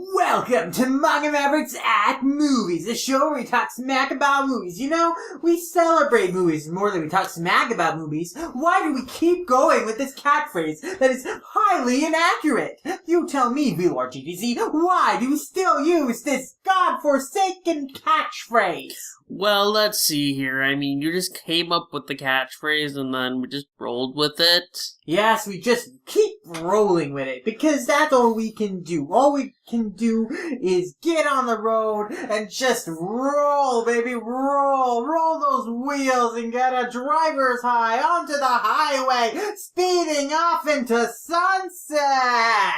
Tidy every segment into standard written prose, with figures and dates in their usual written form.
Welcome to Manga Mavericks at Movies, a show where we talk smack about movies. You know, we celebrate movies more than we talk smack about movies. Why do we keep going with this catchphrase that is highly inaccurate? You tell me, VLRGDZ, why do we still use this godforsaken catchphrase? Well, let's see here. I mean, you just came up with the catchphrase and then we just rolled with it. Yes, we just keep rolling with it, because that's all we can do. All we can do is get on the road and just roll, baby, roll. Roll those wheels and get a driver's high onto the highway, speeding off into sunset.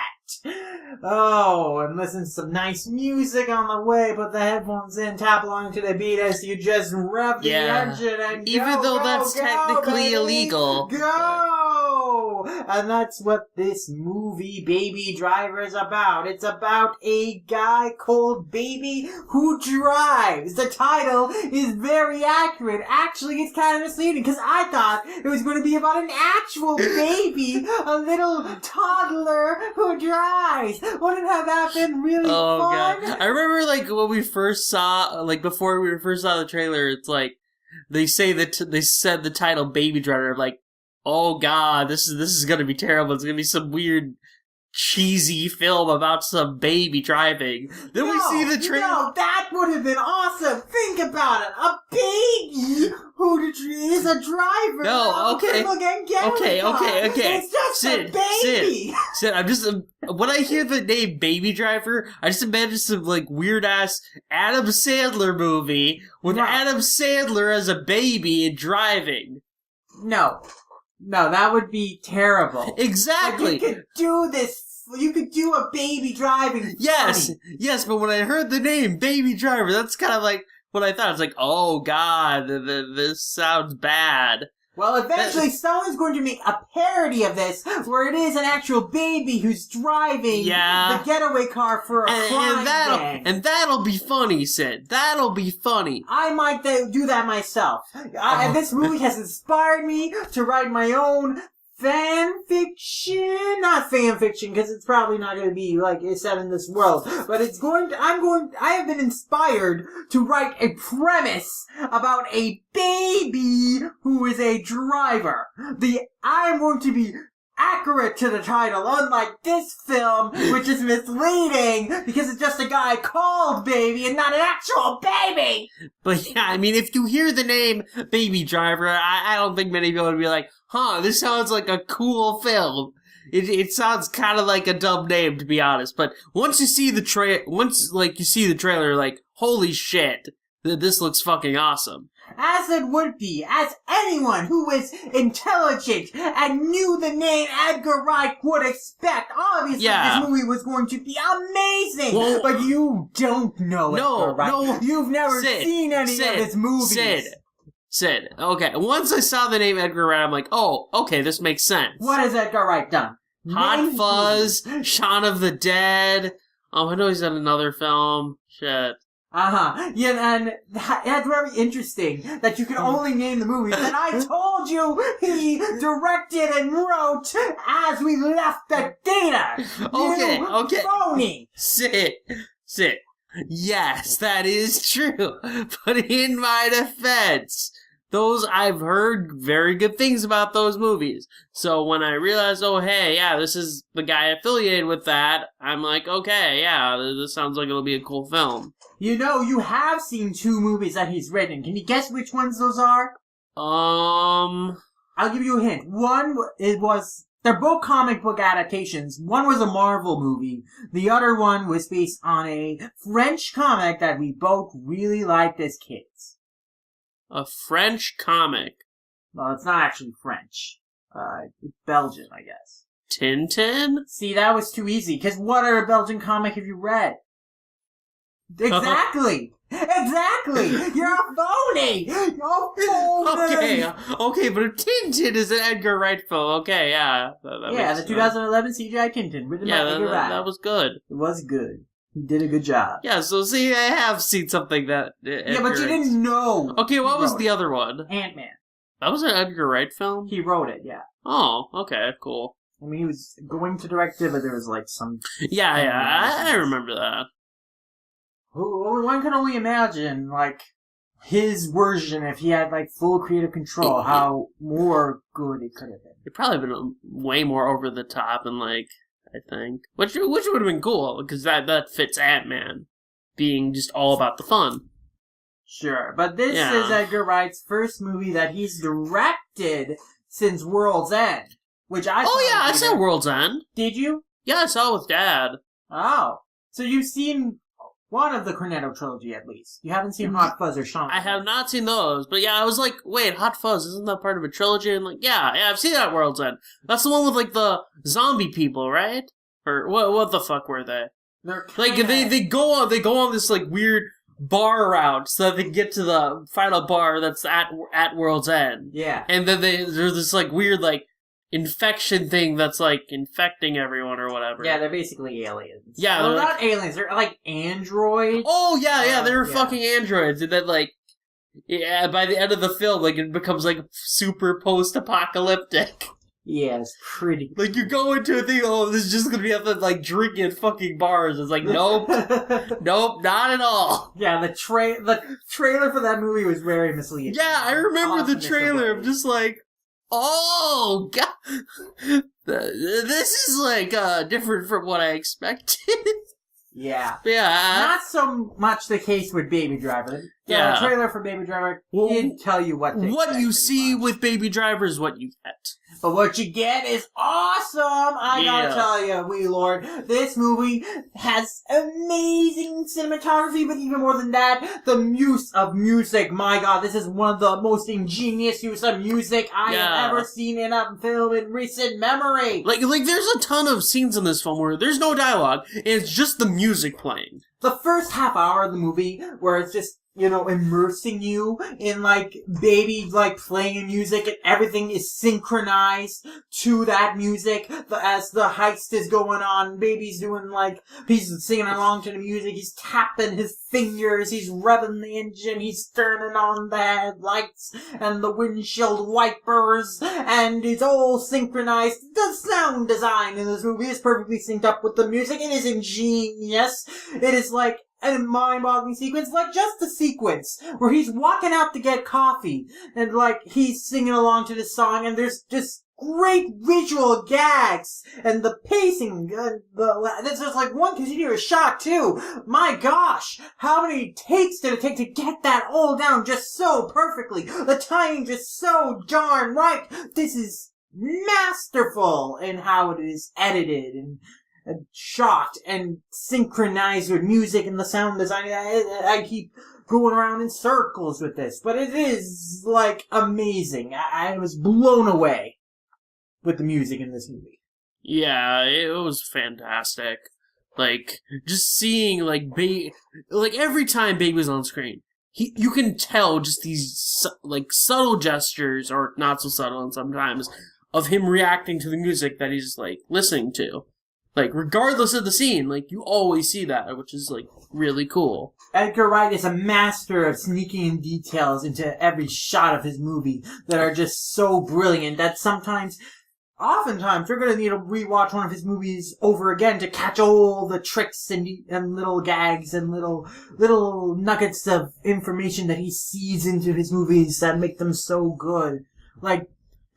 Oh, and listen to some nice music on the way, put the headphones in, tap along to the beat as you just rev the engine and even though that's technically baby, illegal. Go! And that's what this movie, Baby Driver, is about. It's about a guy called Baby who drives. The title is very accurate. Actually, it's kind of misleading, because I thought it was going to be about an actual baby, a little toddler who drives. Wouldn't have that been really fun? God. I remember, when we first saw, before we first saw the trailer, it's like, they said the title Baby Driver, oh God, this is gonna be terrible. It's gonna be some weird, cheesy film about some baby driving. Then we see the trailer. No, that would have been awesome. Think about it. A baby who is a driver. No, okay. Okay. It's just a baby. Sid, I'm just, when I hear the name Baby Driver, I just imagine some, weird-ass Adam Sandler movie with Adam Sandler as a baby and driving. No, that would be terrible. Exactly. But you could do this. You could do a baby driving. Yes, but when I heard the name Baby Driver, that's kind of like what I thought. It's like, oh God, this sounds bad. Well, eventually someone's going to make a parody of this, where it is an actual baby who's driving the getaway car for a crime gang. And that'll be funny, Sid. That'll be funny. I might do that myself. This movie has inspired me to write my own fan fiction. Not fan fiction, because it's probably not going to be set in this world. But I have been inspired to write a premise about a baby who is a driver. I'm going to be accurate to the title, unlike this film, which is misleading, because it's just a guy called Baby and not an actual baby! But yeah, I mean, if you hear the name Baby Driver, I don't think many people would be like, this sounds like a cool film. It sounds kind of like a dumb name, to be honest, but once you see the trailer, holy shit, this looks fucking awesome. As it would be, as anyone who is intelligent and knew the name Edgar Wright would expect. Obviously, this movie was going to be amazing, but you don't know Edgar Wright. No, you've never seen any of his movies. Sid, okay, once I saw the name Edgar Wright, I'm like, oh, okay, this makes sense. What has Edgar Wright done? Hot Fuzz, Shaun of the Dead. I know he's done another film. Shit. Yeah, and that's very interesting that you can only name the movies. And I told you he directed and wrote as we left the theater. Okay. Phony. Sit. Yes, that is true. But in my defense, I've heard very good things about those movies. So when I realized, this is the guy affiliated with that, I'm like, okay, this sounds like it'll be a cool film. You know, you have seen 2 movies that he's written. Can you guess which ones those are? I'll give you a hint. One, they're both comic book adaptations. One was a Marvel movie. The other one was based on a French comic that we both really liked as kids. A French comic? Well, it's not actually French. It's Belgian, I guess. Tintin? See, that was too easy, because what other Belgian comic have you read? Exactly! You're a phony! Okay, but if Tintin is an Edgar Wright film, okay, that the 2011 CGI Tintin, written by Edgar Wright. That was good. It was good. He did a good job. Yeah, so see, I have seen something that... Edgar but you didn't know. Okay, what was the other one? Ant-Man. That was an Edgar Wright film? He wrote it, yeah. Oh, okay, cool. I mean, he was going to direct it, but there was like some... Yeah, I remember that. One can only imagine, like, his version, if he had, like, full creative control, how more good it could have been. It'd probably been way more over the top and, like, I think. Which would have been cool, because that fits Ant-Man being just all about the fun. Sure, but this is Edgar Wright's first movie that he's directed since World's End, which I I saw World's End. Did you? Yeah, I saw it with Dad. Oh. So you've seen one of the Cornetto trilogy, at least. You haven't seen Hot Fuzz or Shaun. I have not seen those, but yeah, I was like, wait, Hot Fuzz, isn't that part of a trilogy? And like, yeah, I've seen that World's End. That's the one with like the zombie people, right? Or what the fuck were they? They're like they go on this like weird bar route so that they can get to the final bar that's at World's End. Yeah. And then there's this like weird like infection thing that's like infecting everyone or whatever. Yeah, they're basically aliens. Yeah, well, they're not aliens. They're like androids. Oh yeah, they're fucking androids, and then like by the end of the film, like it becomes like super post-apocalyptic. Yeah, it's pretty. Like you go into a thing, this is just gonna be up like drinking at fucking bars. It's like nope, nope, not at all. Yeah, the trailer for that movie was very misleading. Yeah, I remember the trailer. I'm just like, oh god, this is like different from what I expected. Yeah. Yeah. Not so much the case with Baby Driver. The trailer for Baby Driver did tell you what to expect. What you see with Baby Driver is what you get. But what you get is awesome! I gotta tell you, Wee Lord, this movie has amazing cinematography, but even more than that, the use of music. My god, this is one of the most ingenious use of music I have ever seen in a film in recent memory. Like there's a ton of scenes in this film where there's no dialogue, and it's just the music playing. The first half hour of the movie, where it's just, immersing you in, like, Baby, like, playing music and everything is synchronized to that music. As the heist is going on, Baby's doing, like, he's singing along to the music, he's tapping his fingers, he's revving the engine, he's turning on the headlights and the windshield wipers, and it's all synchronized. The sound design in this movie is perfectly synced up with the music. It is ingenious. It is, like, a mind-boggling sequence, like just the sequence where he's walking out to get coffee and like he's singing along to this song and there's just great visual gags and the pacing, there's just like one continuous shot too. My gosh, how many takes did it take to get that all down just so perfectly? The timing just so darn right. This is masterful in how it is edited and shot and synchronized with music and the sound design. I keep going around in circles with this, but it is, like, amazing. I was blown away with the music in this movie. Yeah, it was fantastic. Like, just seeing, like, every time Baby was on screen, you can tell just these, like, subtle gestures, or not so subtle and sometimes, of him reacting to the music that he's, like, listening to. Like, regardless of the scene, like, you always see that, which is, like, really cool. Edgar Wright is a master of sneaking in details into every shot of his movie that are just so brilliant that oftentimes, you're gonna need to rewatch one of his movies over again to catch all the tricks and little gags and little nuggets of information that he sees into his movies that make them so good. Like,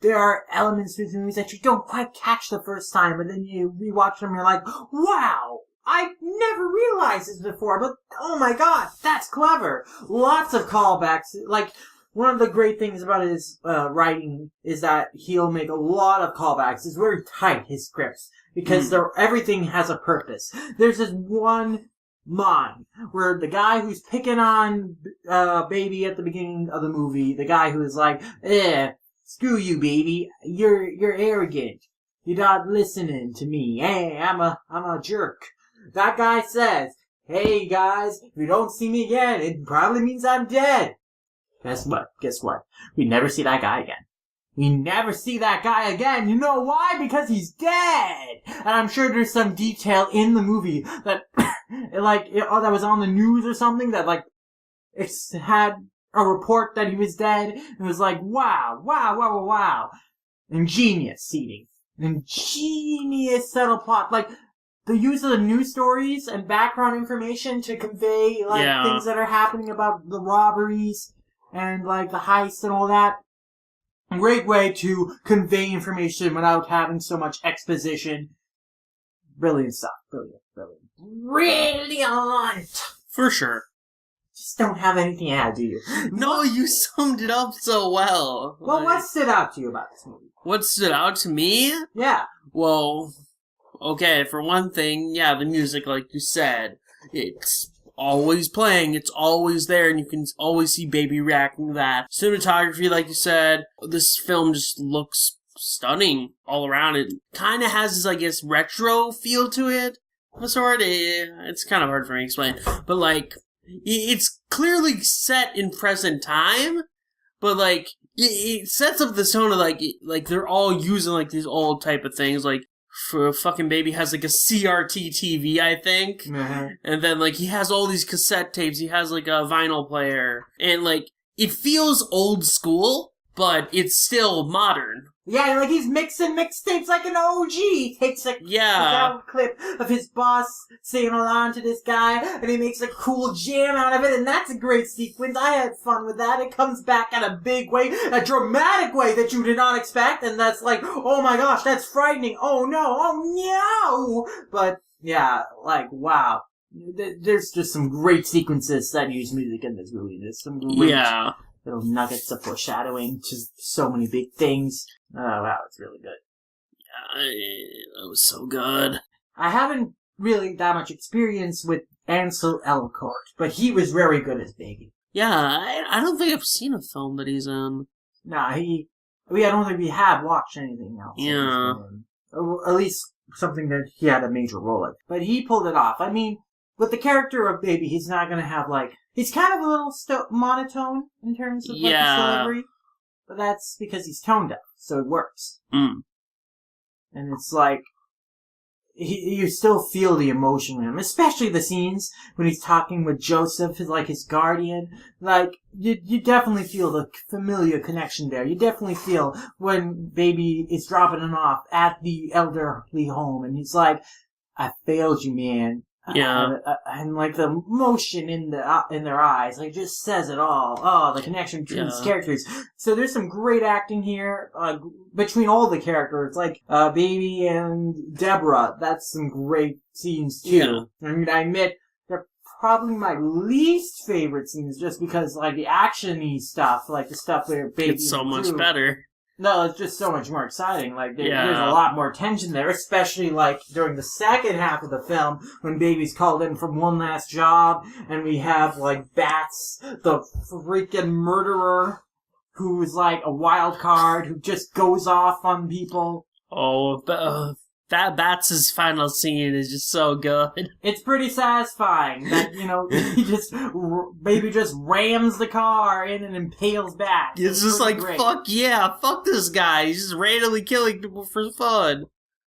there are elements to the movies that you don't quite catch the first time, but then you rewatch them and you're like, wow, I never realized this before, but oh my god, that's clever. Lots of callbacks. Like, one of the great things about his writing is that he'll make a lot of callbacks. It's very tight, his scripts, because everything has a purpose. There's this one line where the guy who's picking on Baby at the beginning of the movie, the guy who is like, screw you, Baby. You're arrogant. You're not listening to me. Hey, I'm a jerk. That guy says, hey guys, if you don't see me again, it probably means I'm dead. Guess what? We never see that guy again. We never see that guy again. You know why? Because he's dead. And I'm sure there's some detail in the movie that, that was on the news or something that, like, it had a report that he was dead. It was like, wow. Ingenious seeding. ingenious subtle plot. Like, the use of the news stories and background information to convey, like, things that are happening about the robberies and, like, the heists and all that. Great way to convey information without having so much exposition. Brilliant stuff. Brilliant! For sure. Just don't have anything to add, do you? No, you summed it up so well. Well, what stood out to you about this movie? What stood out to me? Yeah. Well, okay, for one thing, the music, like you said, it's always playing, it's always there, and you can always see Baby reacting to that. Cinematography, like you said, this film just looks stunning all around. It kind of has this, I guess, retro feel to it. It's kind of hard for me to explain. But, like, it's clearly set in present time, but, like, it sets up the tone of, like they're all using, like, these old type of things, like, for fucking Baby has, like, a CRT TV, I think. Mm-hmm. And then, like, he has all these cassette tapes. He has, like, a vinyl player. And, like, it feels old school, but it's still modern. Yeah, like he's mixing mixtapes like an OG. He takes a sound clip of his boss singing along to this guy, and he makes a cool jam out of it, and that's a great sequence. I had fun with that. It comes back in a big way, a dramatic way that you did not expect, and that's like, oh my gosh, that's frightening. Oh no. But, yeah, like, wow. There's just some great sequences that use music in this movie. There's some great little nuggets of foreshadowing to so many big things. Oh, wow, it's really good. That was so good. I haven't really that much experience with Ansel Elgort, but he was very good as Baby. Yeah, I don't think I've seen a film that he's in. Nah, I don't think we have watched anything else. Yeah. Or at least something that he had a major role in. But he pulled it off. I mean, with the character of Baby, he's not going to have, like... He's kind of a little monotone in terms of, like, his delivery. But that's because he's tone deaf, so it works. Mm. And it's like... You still feel the emotion in him, especially the scenes when he's talking with Joseph, his guardian. Like, you definitely feel the familiar connection there. You definitely feel when Baby is dropping him off at the elderly home, and he's like, I failed you, man. Yeah. And like the emotion in their eyes, like, just says it all. Oh, the connection between these characters. So there's some great acting here, between all the characters, like, Baby and Deborah. That's some great scenes too. Yeah. I mean, I admit, they're probably my least favorite scenes just because, like, the action-y stuff, like the stuff where Baby... It's so much better. No, it's just so much more exciting. Like, there's a lot more tension there, especially, like, during the second half of the film, when Baby's called in from one last job, and we have, like, Bats, the freaking murderer, who's, like, a wild card, who just goes off on people. Oh, that Bats' final scene is just so good. It's pretty satisfying that, Baby just rams the car in and impales Bats. It's just like, great. Fuck this guy. He's just randomly killing people for fun.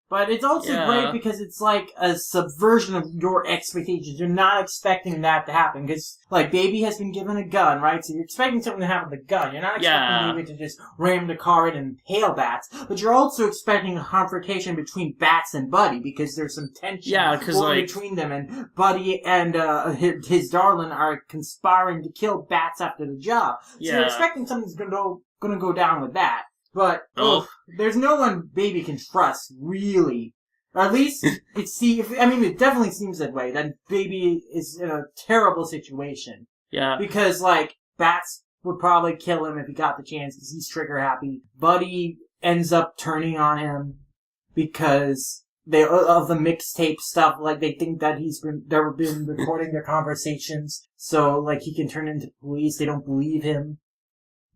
But it's also great because it's like a subversion of your expectations. You're not expecting that to happen. Because, like, Baby has been given a gun, right? So you're expecting something to happen with the gun. You're not expecting Baby to just ram the car in and impale Bats. But you're also expecting a confrontation between Bats and Buddy because there's some tension between them. And Buddy and his darling are conspiring to kill Bats after the job. So you're expecting something's going to go down with that. But there's no one Baby can trust, really. Or at least it definitely seems that way. That Baby is in a terrible situation. Yeah. Because, like, Bats would probably kill him if he got the chance because he's trigger happy. Buddy ends up turning on him because of the mixtape stuff. Like, they think that they've been recording their conversations, so, like, he can turn into police. They don't believe him.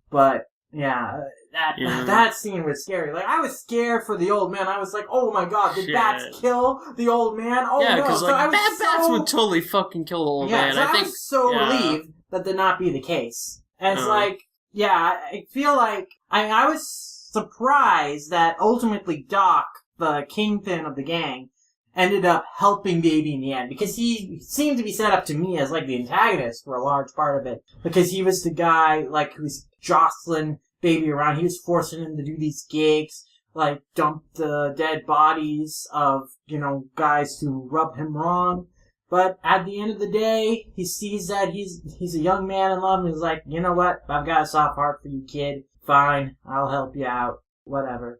But that scene was scary. Like, I was scared for the old man. I was like, oh my god, did Bats kill the old man? Oh no. Because, like, Bats would totally fucking kill the old man. So I was so relieved that did not be the case. And it's like, I feel like, I was surprised that ultimately Doc, the kingpin of the gang, ended up helping Baby in the end, because he seemed to be set up to me as, like, the antagonist for a large part of it, because he was the guy, like, who's jostling Baby around. He was forcing him to do these gigs, like, dump the dead bodies of, guys who rub him wrong. But at the end of the day, he sees that he's a young man in love, and he's like, you know what? I've got a soft heart for you, kid. Fine, I'll help you out. Whatever.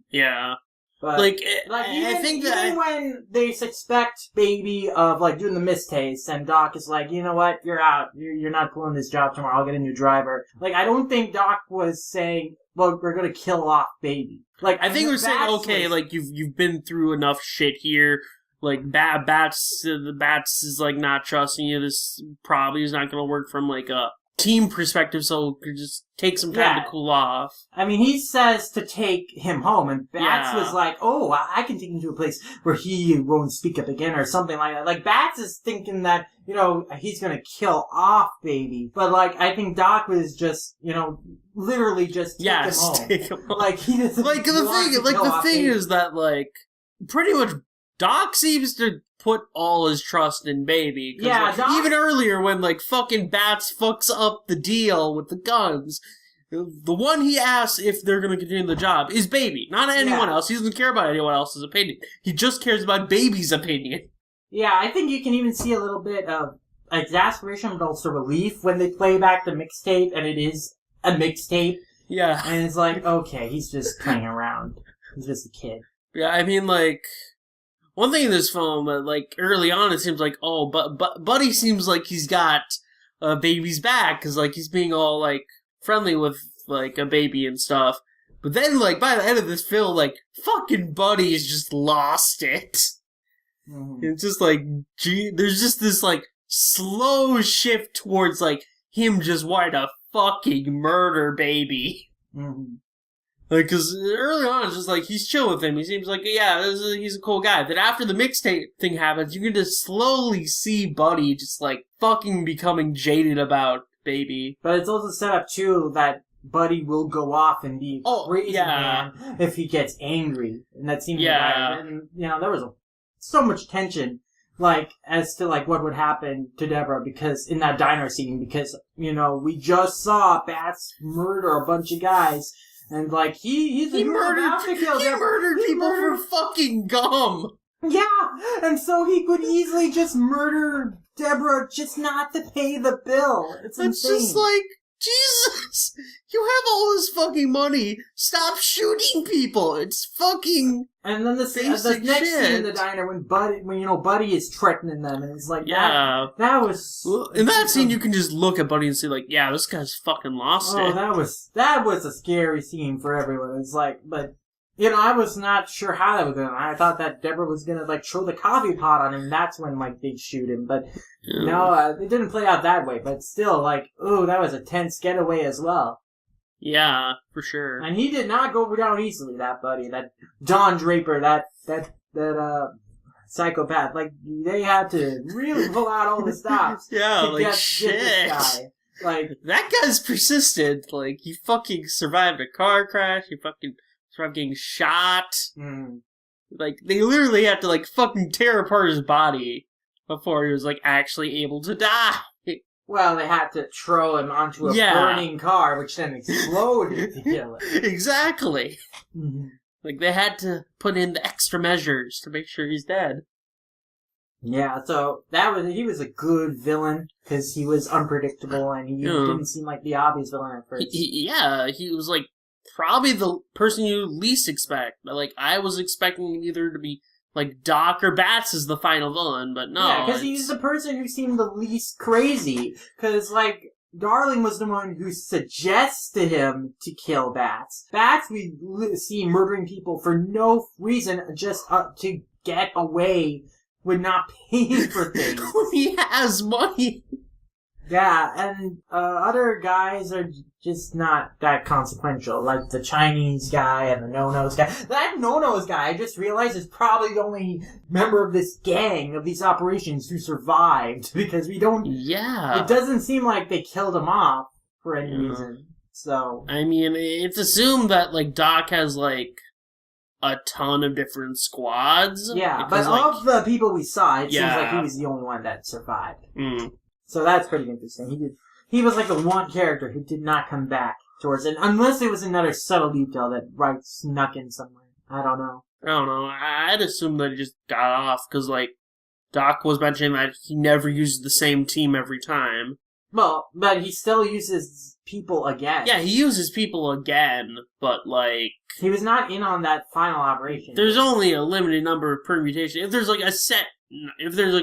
Yeah. But, even when they suspect Baby of, doing the mistaste, and Doc is like, you know what? You're out. You're not pulling this job tomorrow. I'll get a new driver. I don't think Doc was saying, well, we're gonna kill off Baby. I think we're saying, okay, you've been through enough shit here. Bats is, not trusting you. This probably is not going to work from, a team perspective, so just take some time to cool off. I mean, he says to take him home, and Bats was like, oh, I can take him to a place where he won't speak up again, or something like that. Bats is thinking that, he's going to kill off Baby. But, I think Doc was just, literally just take him home. Take him home. He doesn't the thing is that, pretty much Doc seems to put all his trust in Baby. Yeah, even earlier when, fucking Bats fucks up the deal with the guns, the one he asks if they're going to continue the job is Baby, not anyone else. He doesn't care about anyone else's opinion. He just cares about Baby's opinion. Yeah, I think you can even see a little bit of exasperation, but also relief when they play back the mixtape, and it is a mixtape. Yeah. And it's okay, he's just playing around. He's just a kid. Yeah, I mean, one thing in this film, early on, it seems like, oh, but Buddy seems like he's got Baby's back, because, he's being all, friendly with, a Baby and stuff. But then, by the end of this film, fucking Buddy's just lost it. Mm-hmm. It's just, there's just this, slow shift towards, him just wanting to fucking murder Baby. Mm-hmm. Because early on, it's just he's chill with him. He seems like, he's a cool guy. Then after the mixtape thing happens, you can just slowly see Buddy just, fucking becoming jaded about Baby. But it's also set up, too, that Buddy will go off and be a crazy man if he gets angry. And that seems and, there was so much tension, as to, what would happen to Deborah, because, in that diner scene, because, we just saw Bats murder a bunch of guys. And, he murdered people for fucking gum. Yeah, and so he could easily just murder Deborah just not to pay the bill. It's insane. Just Jesus, you have all this fucking money. Stop shooting people. It's fucking. And then the next scene in the diner when Buddy is threatening them, and it's that was. Well, in that scene, you can just look at Buddy and say this guy's fucking lost it. Oh, that was a scary scene for everyone. It's but. I was not sure how that was going to. I thought that Deborah was going to, throw the coffee pot on him, and that's when, they'd shoot him. But, no, it didn't play out that way. But still, that was a tense getaway as well. Yeah, for sure. And he did not go down easily, that Buddy. That Don Draper, that psychopath. They had to really pull out all the stops to get this guy. That guy's persistent. He fucking survived a car crash. He fucking... from getting shot. Mm. They literally had to, fucking tear apart his body before he was, actually able to die. Well, they had to throw him onto a burning car, which then exploded to kill him. Exactly. Mm-hmm. They had to put in the extra measures to make sure he's dead. Yeah, so he was a good villain, because he was unpredictable, and he didn't seem like the obvious villain at first. He was, probably the person you least expect. I was expecting him either to be, Doc or Bats as the final villain, but no. Yeah, because he's the person who seemed the least crazy. Because, Darling was the one who suggested him to kill Bats. Bats we see murdering people for no reason, just to get away with not paying for things. He has money. Yeah, and other guys are just not that consequential, like the Chinese guy and the No-Nos guy. That No-Nos guy, I just realized, is probably the only member of this gang, of these operations, who survived, because we don't... Yeah. It doesn't seem like they killed him off for any reason, so... I mean, it's assumed that, Doc has, a ton of different squads. Yeah, because, but of the people we saw, it seems like he was the only one that survived. Mm. So that's pretty interesting. He was the one character who did not come back towards it, unless it was another subtle detail that Wright snuck in somewhere. I don't know. I'd assume that he just got off, because, like, Doc was mentioning that he never uses the same team every time. Well, but he still uses people again. Yeah, he uses people again, but, like... He was not in on that final operation. There's only a limited number of permutations. If there's, like,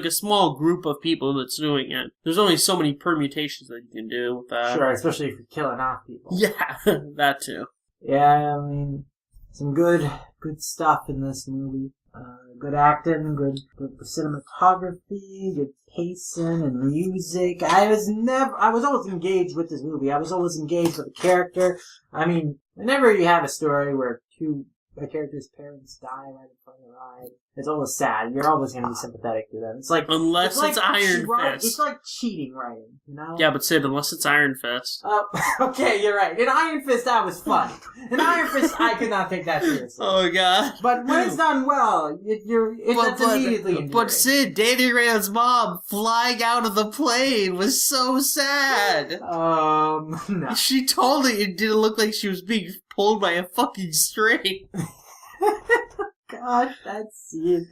a small group of people that's doing it, there's only so many permutations that you can do with that. Sure, especially if you're killing off people. Yeah, that too. Yeah, I mean, some good stuff in this movie. Good acting, good cinematography, good pacing and music. I was always engaged with this movie. I was always engaged with the character. I mean, whenever you have a story where a character's parents die right in front of your eyes, it's always sad. You're always going to be sympathetic to them. It's like unless it's Iron Fist. It's like cheating writing, you know? Yeah, but Sid, unless it's Iron Fist. Okay, you're right. In Iron Fist, that was funny. In Iron Fist, I could not take that seriously. Oh god! But when it's done well, it's immediately endearing. But Sid, Danny Rand's mom flying out of the plane was so sad. No. She told it didn't look like she was being pulled by a fucking string. God, that scene.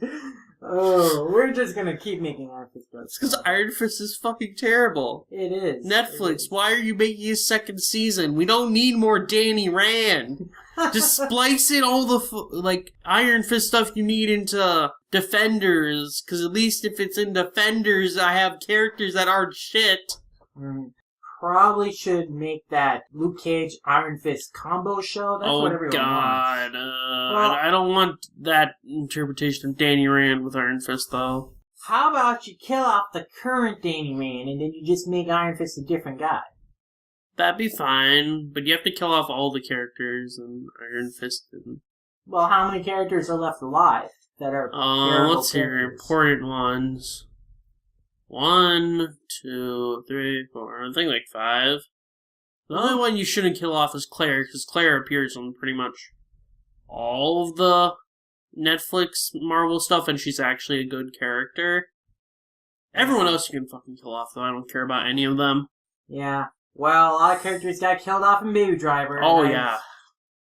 Oh, we're just gonna keep making Iron Fist jokes. It's because Iron Fist is fucking terrible. It is. Netflix, why are you making a second season? We don't need more Danny Rand. Just splice in all the, Iron Fist stuff you need into Defenders, because at least if it's in Defenders, I have characters that aren't shit. Probably should make that Luke Cage Iron Fist combo show. That's what everyone wants. Well, I don't want that interpretation of Danny Rand with Iron Fist, though. How about you kill off the current Danny Rand and then you just make Iron Fist a different guy? That'd be fine, but you have to kill off all the characters in Iron Fist. Well, how many characters are left alive that are let's hear important ones. 1, 2, 3, 4, I think like 5. The only one you shouldn't kill off is Claire, because Claire appears on pretty much all of the Netflix Marvel stuff, and she's actually a good character. Everyone else you can fucking kill off, though. I don't care about any of them. Yeah. Well, a lot of characters got killed off in Baby Driver. Oh, yeah.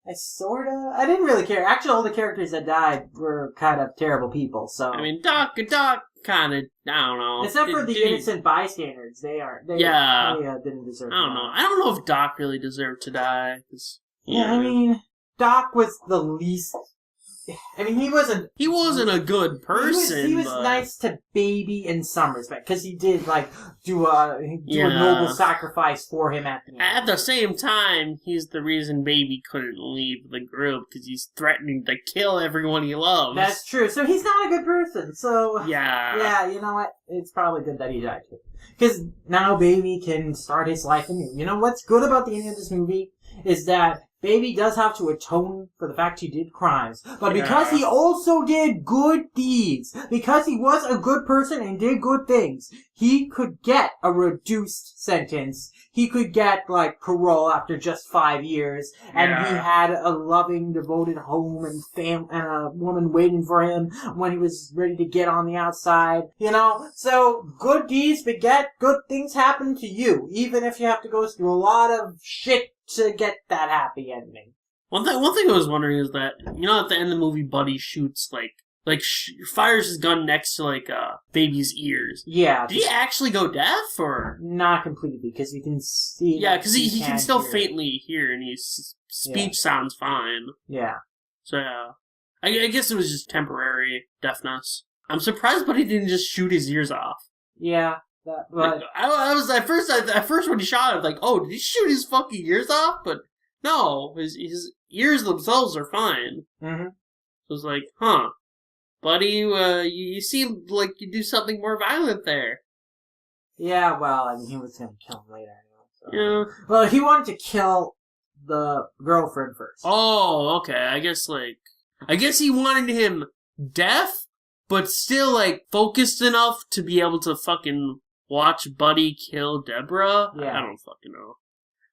I didn't really care. Actually, all the characters that died were kind of terrible people, so... I mean, Doc kind of, I don't know. Except for the innocent bystanders, they didn't deserve to die. I don't know. I don't know if Doc really deserved to die. I mean, Doc was the least... I mean, he wasn't a good person. He was nice to Baby in some respect, because he did, do a noble sacrifice for him at the end. At the same time, he's the reason Baby couldn't leave the group, because he's threatening to kill everyone he loves. That's true. So he's not a good person, so... Yeah, you know what? It's probably good that he died, too. Because now Baby can start his life anew. You know what's good about the ending of this movie is that Baby does have to atone for the fact he did crimes. But because he also did good deeds, because he was a good person and did good things, he could get a reduced sentence. He could get, parole after just 5 years. And he had a loving, devoted home and a woman waiting for him when he was ready to get on the outside. You know? So, good deeds beget good things happen to you. Even if you have to go through a lot of shit to get that happy ending. One thing I was wondering is that, at the end of the movie, Buddy shoots, fires his gun next to, Baby's ears. Yeah. Did he actually go deaf, or? Not completely, because you can see... Yeah, because he can still faintly hear, and his speech sounds fine. Yeah. So, yeah. I guess it was just temporary deafness. I'm surprised Buddy didn't just shoot his ears off. Yeah. I was at first when he shot it, did he shoot his fucking ears off? But no, his ears themselves are fine. Mm-hmm. So it's Buddy, you seem like you do something more violent there. Yeah, well, I mean, he was gonna kill him later Yeah. anyway. So. Well, he wanted to kill the girlfriend first. Oh, okay. I guess he wanted him deaf, but still focused enough to be able to fucking watch Buddy kill Deborah? Yeah. I don't fucking know.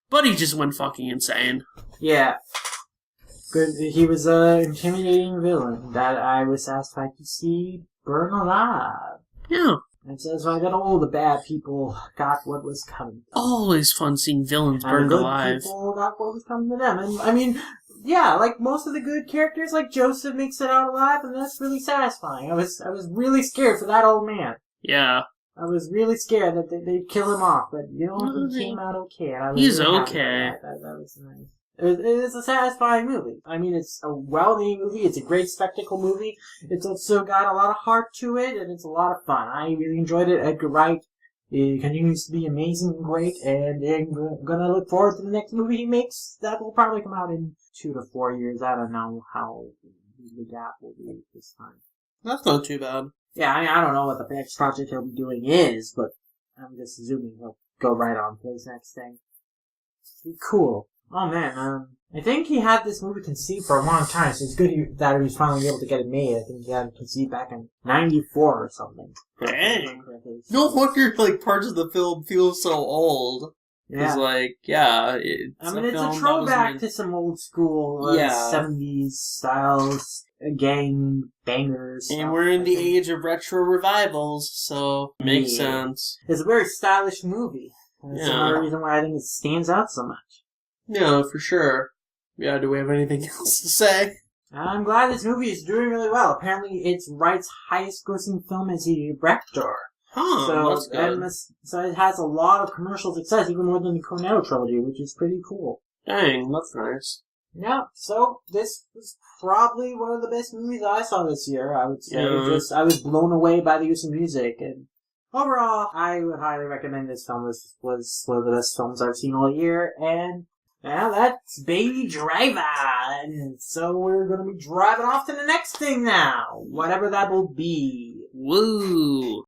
Buddy just went fucking insane. Yeah. Good. He was an intimidating villain that I was satisfied to see burn alive. Yeah. It says, I got all the bad people got what was coming. Always fun seeing villains And burned good alive. people got what was coming to them. And I mean, yeah, like most of the good characters, like Joseph makes it out alive, and that's really satisfying. I was really scared for that old man. Yeah. I was really scared that they'd kill him off, but he came out okay. And I was He's really happy okay. about that was nice. It's a satisfying movie. I mean, it's a well-made movie. It's a great spectacle movie. It's also got a lot of heart to it, and it's a lot of fun. I really enjoyed it. Edgar Wright continues to be amazing and great, and I'm gonna look forward to the next movie he makes. That will probably come out in 2 to 4 years. I don't know how the gap will be this time. That's not too bad. Yeah, I mean, I don't know what the next project he'll be doing is, but I'm just assuming he'll go right on to his next thing. Cool. Oh man, I think he had this movie conceived for a long time, so it's good that he was finally able to get it made. I think he had it conceived back in '94 or something. Dang. No wonder, like, parts of the film feel so old. Yeah. It's a throwback to some old school 70s styles, gang bangers. And we're in the age of retro revivals, so makes sense. It's a very stylish movie. That's another reason why I think it stands out so much. Yeah, for sure. Yeah, do we have anything else to say? I'm glad this movie is doing really well. Apparently, it's Wright's highest-grossing film as a director. Huh, that's good. So it has a lot of commercial success, even more than the Cornetto trilogy, which is pretty cool. Dang, that's nice. Yeah, so this was probably one of the best movies I saw this year, I would say. Yeah. I was blown away by the use of music, and overall, I would highly recommend this film. This was one of the best films I've seen all year, and well, that's Baby Driver. And so we're going to be driving off to the next thing now. Whatever that will be. Woo!